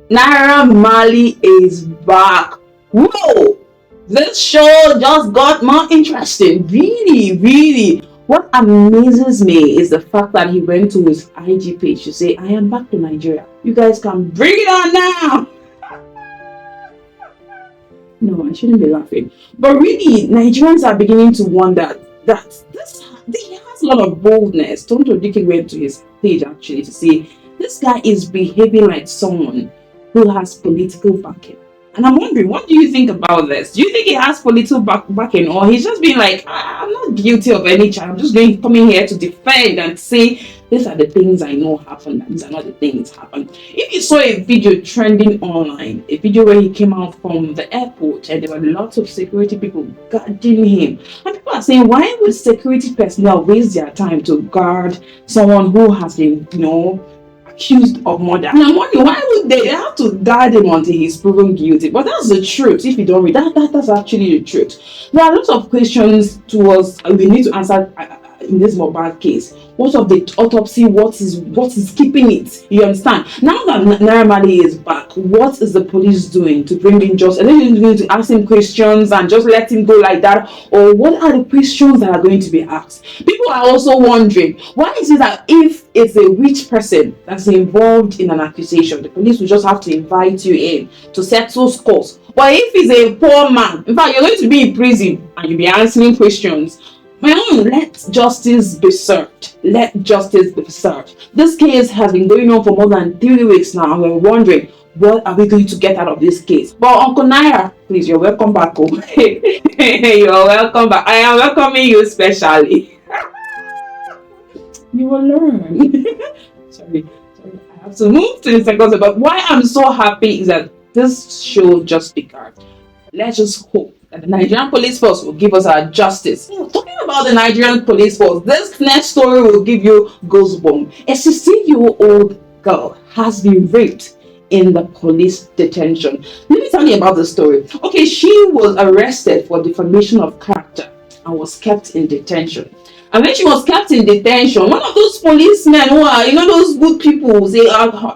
Naira Marley is back. Whoa! This show just got more interesting. Really, really. What amazes me is the fact that he went to his IG page to say, I am back to Nigeria. You guys can bring it on now. No, I shouldn't be laughing. But really, Nigerians are beginning to wonder that he has a lot of boldness. Tonto Dike went to his page actually to say this guy is behaving like someone who has political backing. And I'm wondering, what do you think about this? Do you think he has political backing, or he's just being like, I'm not guilty of any charge. I'm just coming here to defend and say these are the things I know happened, and these are not the things happened. If you saw a video trending online, a video where he came out from the airport and there were lots of security people guarding him, and people are saying, why would security personnel waste their time to guard someone who has been, accused of murder? And I'm wondering, why would they have to guard him until he's proven guilty? But that's the truth. If you don't read that's actually the truth. There are lots of questions to us we need to answer in this mobile case. What of the autopsy? What is keeping it? You understand? Now that Naira Marley is back, what is the police doing to bring in justice? Are they going to ask him questions and just let him go like that? Or what are the questions that are going to be asked? People are also wondering, why is it that if it's a rich person that's involved in an accusation, the police will just have to invite you in to settle scores? But if he's a poor man, in fact, you're going to be in prison and you'll be answering questions. My own, let justice be served. Let justice be served. This case has been going on for more than 3 weeks now, and we're wondering, what are we going to get out of this case? But Uncle Naira, please, you're welcome back home. You're welcome back. I am welcoming you specially. You will learn. sorry, I have to move to the second. But why I'm so happy is that this show just began. Let's just hope that the Nigerian police force will give us our justice. Talking about the Nigerian police force, this next story will give you goosebumps. A 16-year-old girl has been raped in the police detention. Let me tell you about the story. Okay, she was arrested for defamation of character and was kept in detention. And when she was kept in detention, one of those policemen who are, those good people, say,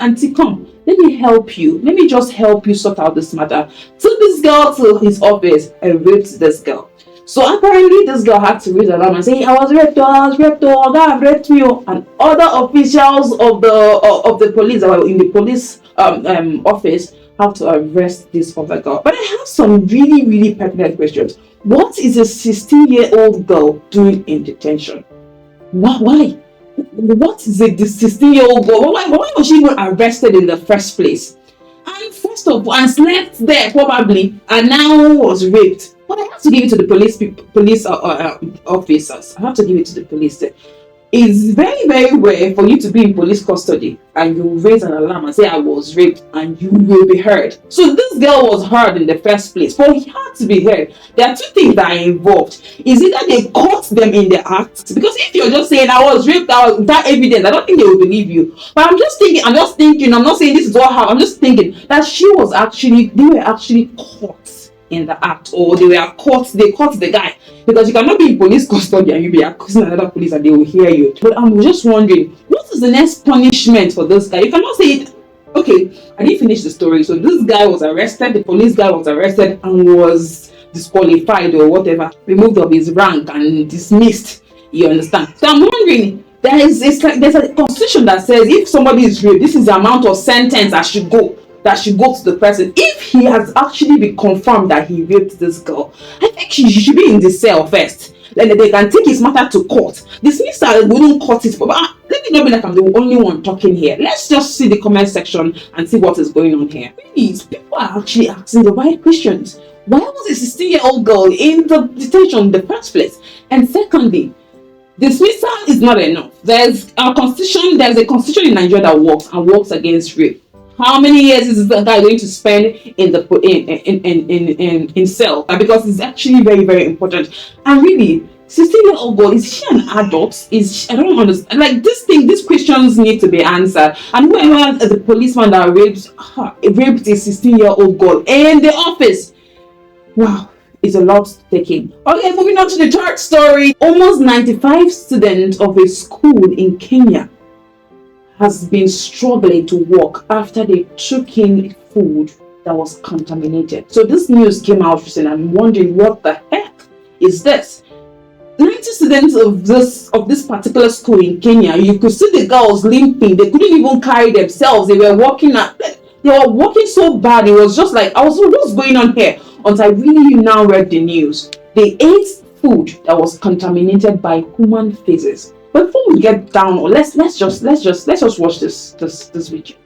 Auntie, come, let me help you. Let me just help you sort out this matter. Took this girl to his office and raped this girl. So apparently this girl had to raise alarm and say, I was raped, God raped me. And other officials of the police that were in the police office have to arrest this other girl. But I have some really, really pertinent questions. What is a 16-year-old girl doing in detention? Why? What is it, this 16-year-old girl? Why was she even arrested in the first place? And first of all, and slept there probably, and now was raped. But I have to give it to the police officers. I have to give it to the police. It's very, very rare for you to be in police custody and you raise an alarm and say, I was raped, and you will be heard. So this girl was heard in the first place, but he had to be heard. There are two things that are involved. Is either they caught them in the act, because if you're just saying I was raped without evidence, I don't think they will believe you. But I'm just thinking, I'm not saying this is what happened, I'm just thinking that they were actually caught in the act, or they caught the guy, because you cannot be in police custody and you be accusing another police and they will hear you. But I'm just wondering, what is the next punishment for this guy? You cannot say it. Okay, I didn't finish the story. So this guy was arrested, the police guy was arrested and was disqualified or whatever, removed of his rank and dismissed. You understand? So I'm wondering, there's a constitution that says if somebody is raped, this is the amount of sentence that should go to the person. If he has actually been confirmed that he raped this girl, I think he should be in the cell first. Then they can take his matter to court. Dismissal wouldn't cut it, but let me not be like I'm the only one talking here. Let's just see the comment section and see what is going on here. Please, people are actually asking the right questions. Why was a 16-year-old girl in the detention in the first place? And secondly, dismissal is not enough. There's a constitution in Nigeria that works against rape. How many years is the guy going to spend in cell? Because it's actually very, very important. And really, 16-year-old girl, is she an adult? I don't understand. Like these questions need to be answered. And whoever the policeman that raped a 16-year-old girl in the office, wow, it's a lot to take in. Okay, moving on to the third story. Almost 95 students of a school in Kenya has been struggling to walk after they took in food that was contaminated. So this news came out recently. I'm wondering what the heck is this? 90 students of this particular school in Kenya, you could see the girls limping. They couldn't even carry themselves. They were walking so bad. It was just like, I was like, what's going on here? Until I really now read the news. They ate food that was contaminated by human feces. But before we get down, let's just watch this video.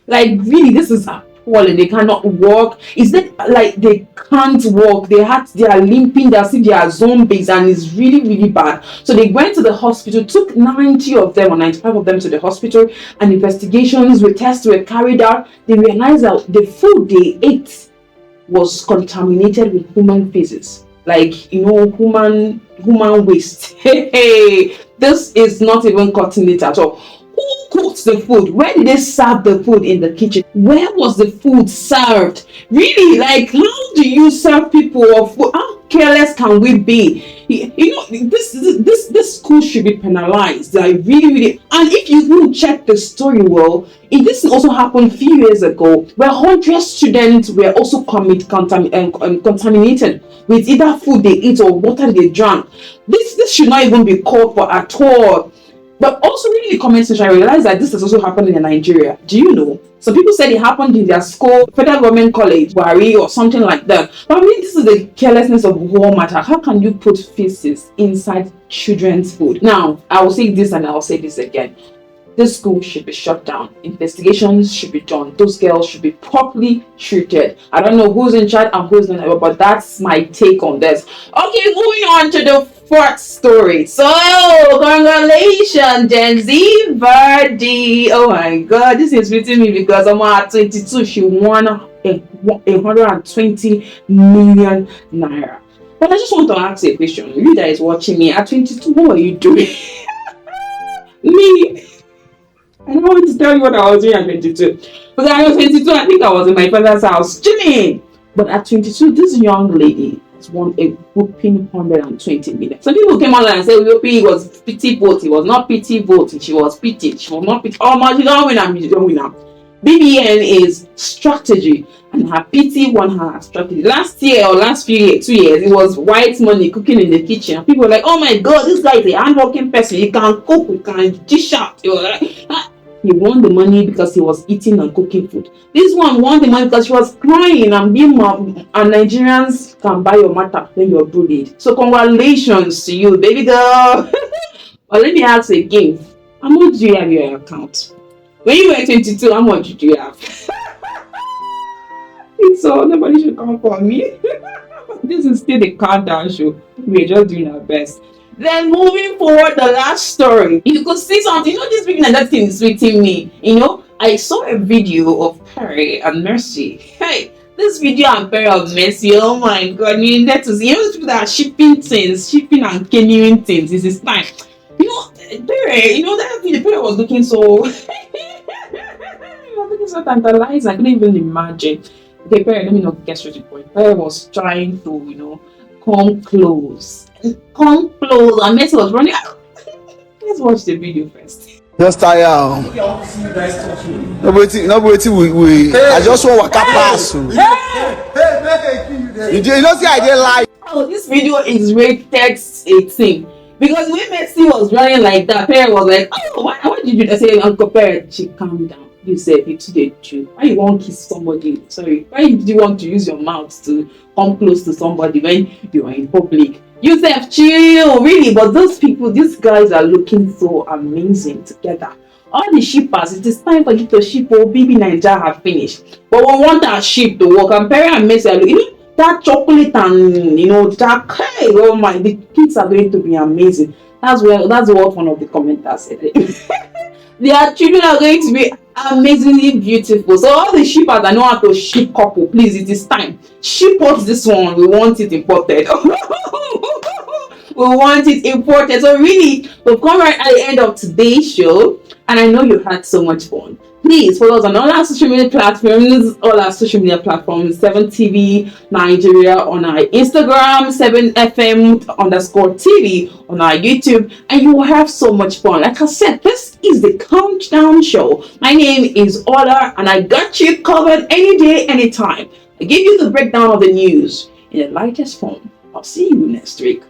Like, really, this is appalling. They cannot walk. Is it like they can't walk? They are limping. They are zombies, and it's really, really bad. So they went to the hospital, took 90 of them or 95 of them to the hospital, and investigations with tests were carried out. They realized that the food they ate was contaminated with human feces, like, human waste. Hey, this is not even cutting it at all. Who cooked the food? Where did they serve the food in the kitchen? Where was the food served? Really, like, how do you serve people of food? How careless can we be? This school should be penalized. Like, really, really. And if you will check the story well, this also happened a few years ago, where 100 students were also contaminated with either food they ate or water they drank. This should not even be called for at all. But also, really, in the comment section, I realized that this has also happened in Nigeria. Do you know? Some people said it happened in their school, Federal Government College, Wari, or something like that. But I mean, this is the carelessness of war matter. How can you put feces inside children's food? Now, I will say this and I will say this again. This school should be shut down. Investigations should be done. Those girls should be properly treated. I don't know who's in charge and who's not, but that's my take on this. Okay, moving on to the fourth story. So, congratulations, Gen Z Verdi. Oh my God, this is fitting me because I'm at 22. She won 120 million naira. But I just want to ask a question. You that is watching me at 22, what are you doing? Me. I don't want to tell you what I was doing at 22. Because I was 22, I think I was in my father's house chilling. But at 22, this young lady has won a whooping 120 million. Some people came online and said, it was pity vote. It was not pity voting. She was pitied. She was not pity. Oh, man, you don't win. You don't win. BBN is strategy. And her pity won her strategy. Last year or last 2 years, it was white money cooking in the kitchen. People were like, oh my God, this guy is a hardworking person. He can cook, he can dish out. He was like, he won the money because he was eating and cooking food. This one won the money because she was crying and being mom. And Nigerians can buy your matter when you're bullied. So congratulations to you, baby girl. But let me ask again, how much do you have in your account? When you were 22, how much did you have? So nobody should come for me. This is still the countdown show. We're just doing our best. Then moving forward, the last story. You could see something. This week and that thing is sweeting me. I saw a video of Perry and Mercy. Hey, this video and Perry of Mercy. Oh my God, you need to see. Those people that are shipping and carrying things. This is time. Perry. That video. Perry was looking so. He was looking so tantalizing. I couldn't even imagine. Okay, Perry, let me not get straight to the point. Perry was trying to, come close. And Messi was running out. Let's watch the video first. Just tired. Nobody we I just want waka pass. You don't see I didn't lie. Oh, this video is rated 18. Because when Messi was running like that, Perry was like, oh, why did you do that? I said, Uncle Perry, she calm down. You said you today true. Why you want to kiss somebody? Sorry. Why did you want to use your mouth to come close to somebody when you are in public? You said chill, really. But these guys are looking so amazing together. All the shippers, it is time for you to ship. Oh, baby Naija have finished. But we want our ship to work. And Perry and Messi are looking. That chocolate and that hey, oh my, the kids are going to be amazing. That's what one of the commenters said. Their children are going to be amazingly beautiful. So all the shippers that know how to ship couple, please, it is time. Ship us this one. We want it imported. We want it imported. So really, we've come right at the end of today's show, and I know you had so much fun. Please follow us on all our social media platforms, 7TV Nigeria on our Instagram, 7FM_TV on our YouTube, and you will have so much fun. Like I said, this is the Countdown Show. My name is Ola, and I got you covered any day, anytime. I give you the breakdown of the news in the lightest form. I'll see you next week.